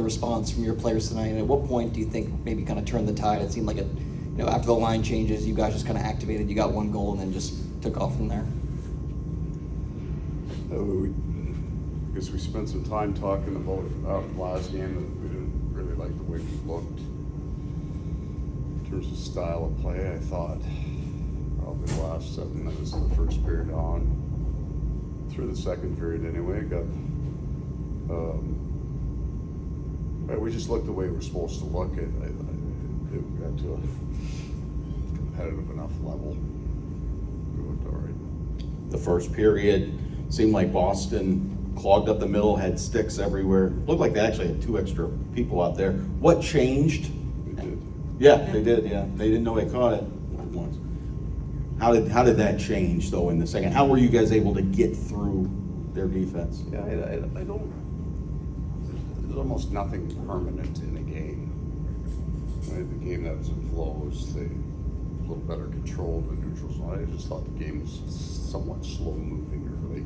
response from your players tonight? And at what point do you think maybe kind of turned the tide? It seemed like after the line changes, you guys just kind of activated. You got one goal and then just took off from there. I guess we spent some time talking about last game that we didn't really like the way we looked. In terms of style of play, I thought probably the last 7 minutes of the first period on through the second period anyway, we just looked the way we're supposed to look. It got to a competitive enough level. We looked all right. The first period seemed like Boston clogged up the middle, had sticks everywhere. Looked like they actually had 2 extra people out there. What changed? They did. Yeah, they did. Yeah, they didn't know they caught it once. How did that change though in the second? How were you guys able to get through their defense? Yeah, I don't. There's almost nothing permanent in a game. Right? The game ebbs and flows. They a little better controlled in the neutral zone. I just thought the game was somewhat slow moving early,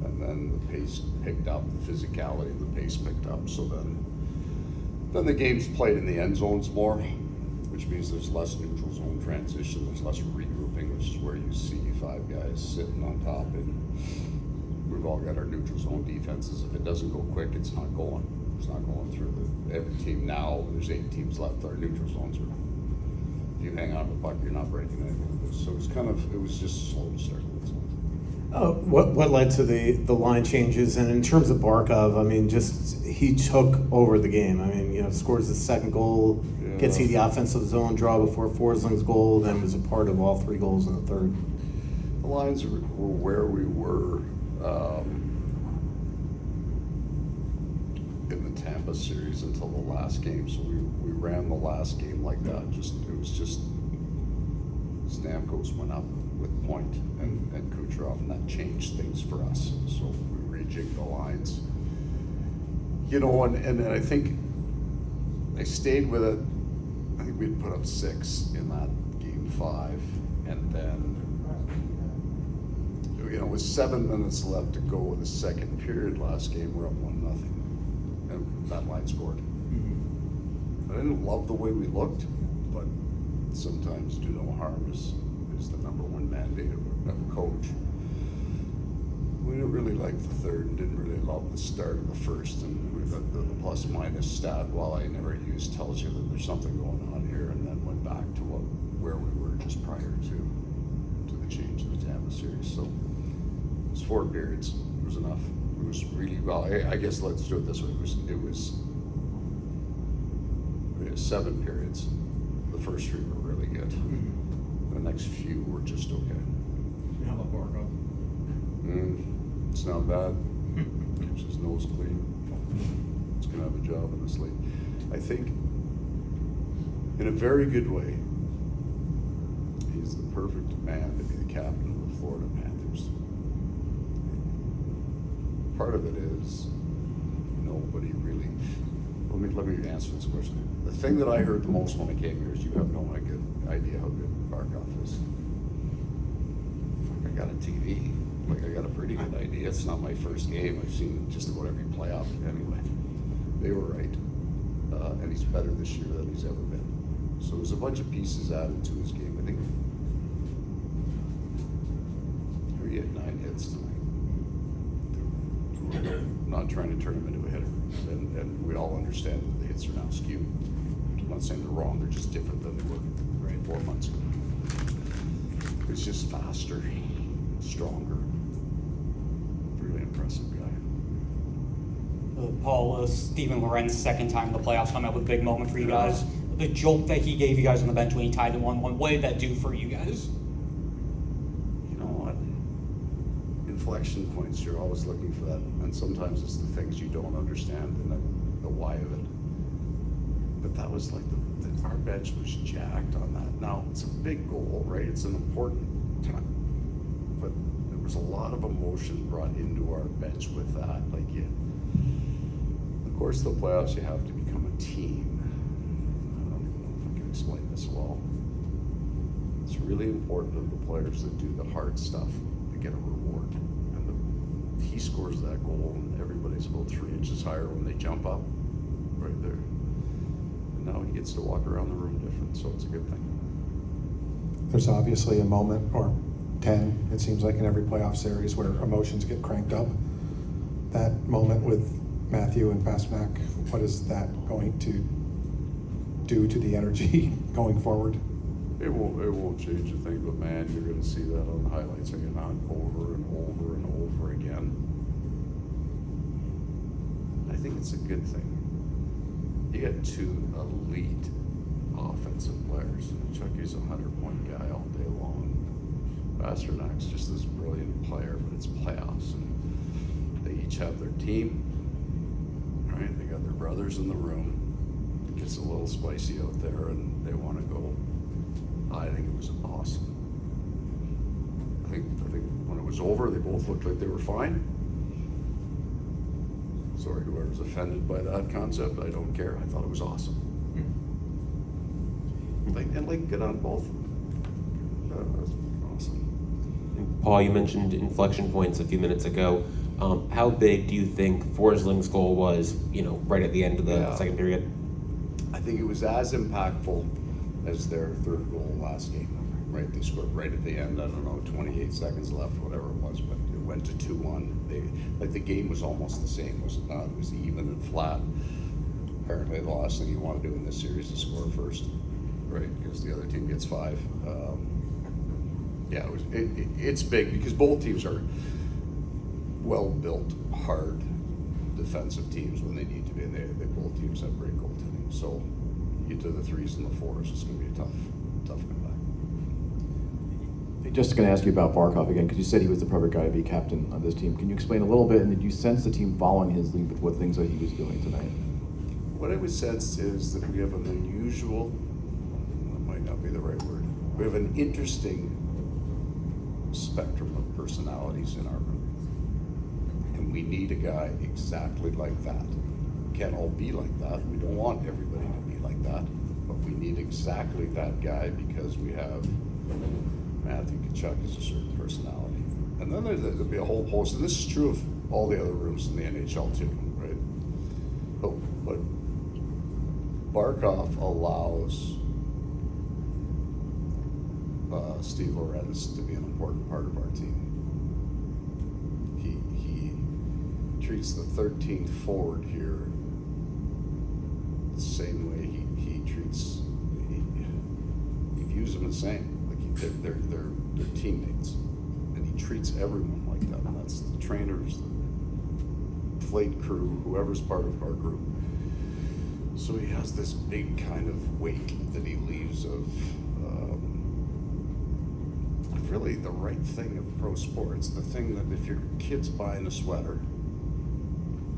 and then the pace picked up. The physicality of the pace picked up. So then the game's played in the end zones more, which means there's less neutral zone transition. There's less regrouping, which is where you see 5 guys sitting on top, and we've all got our neutral zone defenses. If it doesn't go quick, it's not going. It's not going through every team now. There's 8 teams left. Our neutral zones are. If you hang on to the puck, you're not breaking anything with this. So it was just slow to start. What led to the line changes? And in terms of Barkov, I mean, just he took over the game. I mean, scores the second goal, gets the offensive zone draw before Forsling's goal, then was a part of all 3 goals in the third. The lines were where we were in the Tampa series until the last game. So we ran the last game like that. It was just Stamkos went up with Point and Kucherov, and that changed things for us. So we rejigged the lines. And I think I stayed with it. I think we'd put up 6 in that game 5, and then with 7 minutes left to go in the second period last game, we're up 1-0, and that line scored. I didn't love the way we looked, but sometimes do no harm is the number 1 mandate of a coach. We didn't really like the third and didn't really love the start of the first, and the plus minus stat, while I never used, tells you that there's something going on here, and then went back to where we were just prior to the change in the Tampa series. So it was 4 periods. It was enough. It was really well. I guess let's do it this way. We had 7 periods. The first 3 were really good. The next few were just okay. How about Barkov? It's not bad. Keeps his nose clean. He's going to have a job in this league. I think, in a very good way, he's the perfect man to be the captain of the Florida Panthers. Part of it is nobody really. Let me answer this question. The thing that I heard the most when I came here is you have no idea how good Barkov is. I got a TV. I got a pretty good idea. It's not my first game. I've seen just about every playoff anyway. They were right. And he's better this year than he's ever been. So there's a bunch of pieces added to his game. I think he had 9 hits tonight. Not trying to turn him into a hitter. And we all understand that the hits are now skewed. I'm not saying they're wrong. They're just different than they were 4 months ago. It's just faster, stronger. Really impressive guy. Paul, Steven Lorentz, second time in the playoffs, come out with a big moment for you guys. The jolt that he gave you guys on the bench when he tied it 1-1, what did that do for you guys? You know what? Inflection points, you're always looking for that. And sometimes it's the things you don't understand and the why of it. But that was like our bench was jacked on that. Now, it's a big goal, right? It's an important time. But there was a lot of emotion brought into our bench with that. Of course, the playoffs, you have to become a team. I don't even know if I can explain this well. It's really important that the players that do the hard stuff to get a reward. And he scores that goal, and everybody's about 3 inches higher when they jump up. right there. And now he gets to walk around the room different, so it's a good thing. There's obviously a moment, or 10, it seems like, in every playoff series where emotions get cranked up. That moment with Matthew and Pasternak, what is that going to do to the energy going forward? It won't change a thing, but man, you're going to see that on the highlights again, over and over and over again. I think it's a good thing. You got two elite offensive players. Chucky's a 100-point guy all day long. Pasternak's just this brilliant player, but it's playoffs, and they each have their team. Right? They got their brothers in the room. It gets a little spicy out there, and they want to go. I think it was awesome. I think when it was over, they both looked like they were fine. Sorry, whoever's offended by that concept, I don't care. I thought it was awesome. Like good on both. That was awesome. Paul, you mentioned inflection points a few minutes ago. How big do you think Forsling's goal was, right at the end of the second period? I think it was as impactful as their third goal last game, right? They scored right at the end, 28 seconds left, whatever it was, but it went to 2-1. The game was almost the same, was it not? It was even and flat. Apparently the last thing you want to do in this series is score first, right? Because the other team gets 5. It's big because both teams are well-built, hard defensive teams when they need to be, and they both teams have great goaltending. So you get to the 3s and the 4s, it's going to be a tough comeback. Just going to ask you about Barkov again, because you said he was the perfect guy to be captain on this team. Can you explain a little bit, and did you sense the team following his lead with what things that he was doing tonight? What I would sense is that we have an unusual, that might not be the right word, we have an interesting spectrum of personalities in our room. And we need a guy exactly like that. We can't all be like that. We don't want everybody to be like that. But we need exactly that guy because we have Matthew Tkachuk is a certain personality. And then there'll be a whole host, and this is true of all the other rooms in the NHL too, right? But Barkov allows Steve Lorentz to be an important part of our team. He treats the 13th forward here the same way he treats, he views them the same. Like they're teammates, and he treats everyone like that. And that's the trainers, the flight crew, whoever's part of our group. So he has this big kind of wake that he leaves of really the right thing of pro sports. The thing that if your kid's buying a sweater,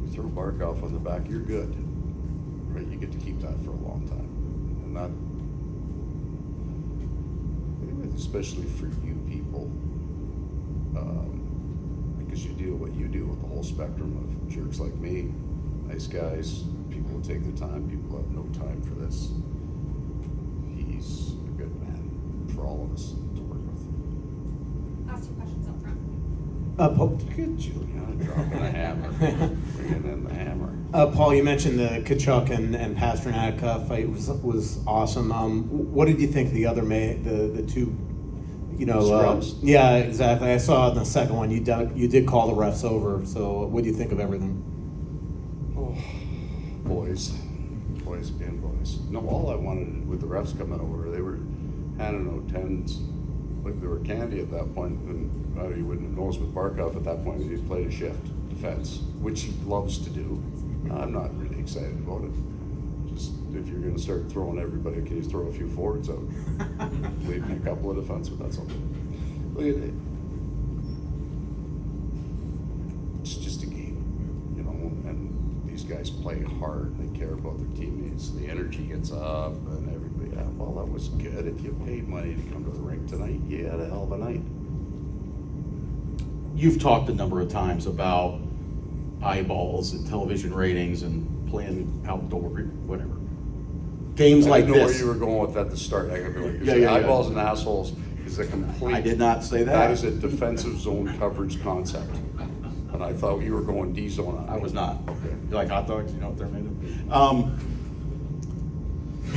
you throw Barkov on the back, you're good, right? You get to keep that for a long time, and that, especially for you people, because you deal what you do with the whole spectrum of jerks like me, nice guys, people who take their time, people who have no time for this. He's a good man for all of us to work with. Ask 2 questions up front. Look at Juliana dropping a hammer, bringing in the hammer. Paul, you mentioned the Tkachuk and Pasternak fight was awesome. What did you think of the other the two? Scrubs? Yeah, exactly. I saw in the second one you did call the refs over. So what do you think of everything? Oh, boys being boys. No, all I wanted with the refs coming over, they were handing out 10s like they were candy at that point, and you wouldn't have noticed with Barkov at that point he played a shift defense, which he loves to do. I'm not really excited about it. Just if you're going to start throwing everybody, can you throw a few forwards out? Leaving a couple of defensemen, that's all. Look at it. It's just a game, and these guys play hard. They care about their teammates. The energy gets up, and everybody, well, that was good. If you paid money to come to the rink tonight, you had a hell of a night. You've talked a number of times about eyeballs and television ratings and playing outdoor, whatever. Games like I didn't know this. where you were going with that to start. I gotta be like, Yeah. eyeballs and assholes is a complete. I did not say that. That is a defensive zone coverage concept. And I thought you were going D zone on me. I was not. Okay. You like hot dogs? You know what they're made of?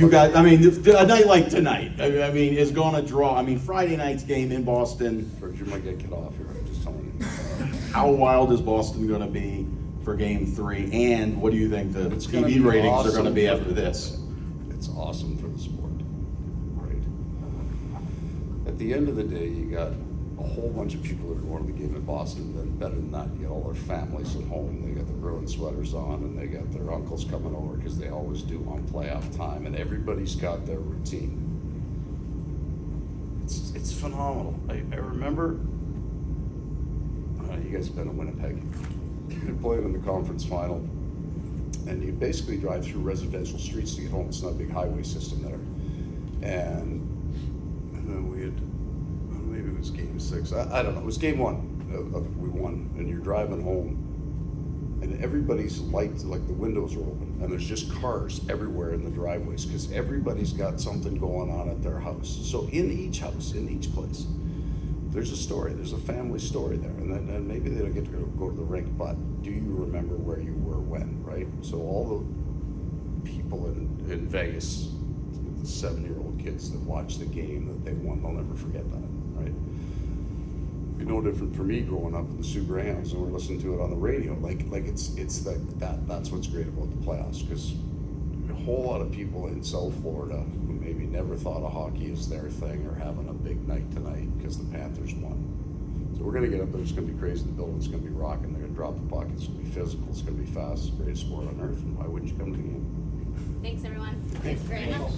You guys, I mean, a night like tonight, I mean, is gonna draw, I mean, Friday night's game in Boston, George, you might get cut off here, I'm just telling you. how wild is Boston gonna be for game 3? And what do you think the It's gonna TV be ratings are awesome gonna be for after the- this? It's awesome for the sport, right? At the end of the day, you got a whole bunch of people that are going to the game in Boston. Then better than that, you got all their families at home. They got the Bruins sweaters on, and they got their uncles coming over because they always do on playoff time, and everybody's got their routine. It's phenomenal. I remember. You guys have been to Winnipeg. You're playing in the conference final. And you basically drive through residential streets to get home. It's not a big highway system there. And then we had, maybe it was game 6. I don't know. It was game 1. We won. And you're driving home. And everybody's lights, like the windows are open. And there's just cars everywhere in the driveways because everybody's got something going on at their house. So in each house, in each place, there's a story. There's a family story there. And maybe they don't get to go to the rink, but do you remember where you were when, right? So all the people in Vegas, the 7-year-old kids that watched the game that they won, they'll never forget that, right? It'd be no different for me growing up in the Sioux Greyhounds and we're listening to it on the radio. Like it's like that's what's great about the playoffs because a whole lot of people in South Florida who maybe never thought of hockey is their thing are having a big night tonight because the Panthers won. So we're gonna get up there. It's gonna be crazy. The building's gonna be rocking. They're gonna drop the puck. It's gonna be physical. It's gonna be fast. It's the greatest sport on earth. And why wouldn't you come to the game? Thanks, everyone. Thanks very much.